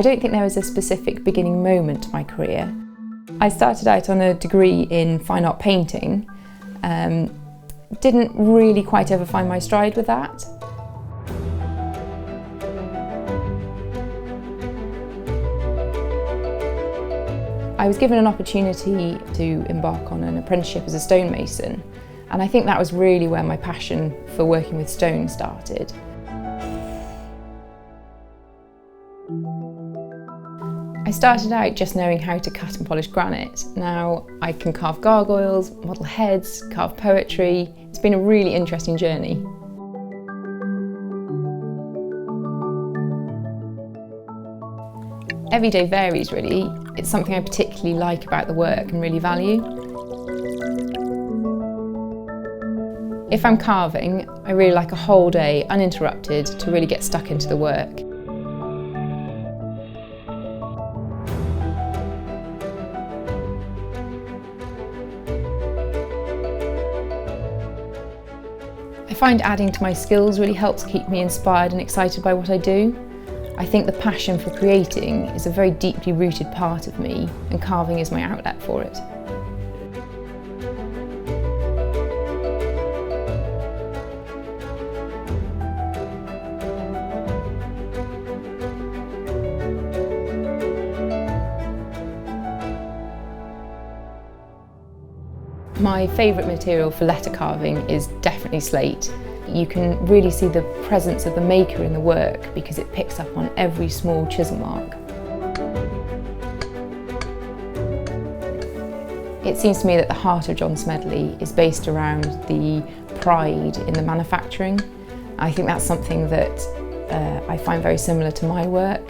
I don't think there was a specific beginning moment to my career. I started out on a degree in fine art painting. Didn't really quite ever find my stride with that. I was given an opportunity to embark on an apprenticeship as a stonemason, and I think that was really where my passion for working with stone started. I started out just knowing how to cut and polish granite. Now I can carve gargoyles, model heads, carve poetry. It's been a really interesting journey. Every day varies really. It's something I particularly like about the work and really value. If I'm carving, I really like a whole day uninterrupted to really get stuck into the work. I find adding to my skills really helps keep me inspired and excited by what I do. I think the passion for creating is a very deeply rooted part of me, and carving is my outlet for it. My favourite material for letter carving is definitely slate. You can really see the presence of the maker in the work because it picks up on every small chisel mark. It seems to me that the heart of John Smedley is based around the pride in the manufacturing. I think that's something that I find very similar to my work.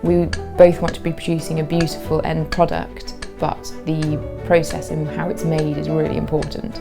We both want to be producing a beautiful end product, but the process and how it's made is really important.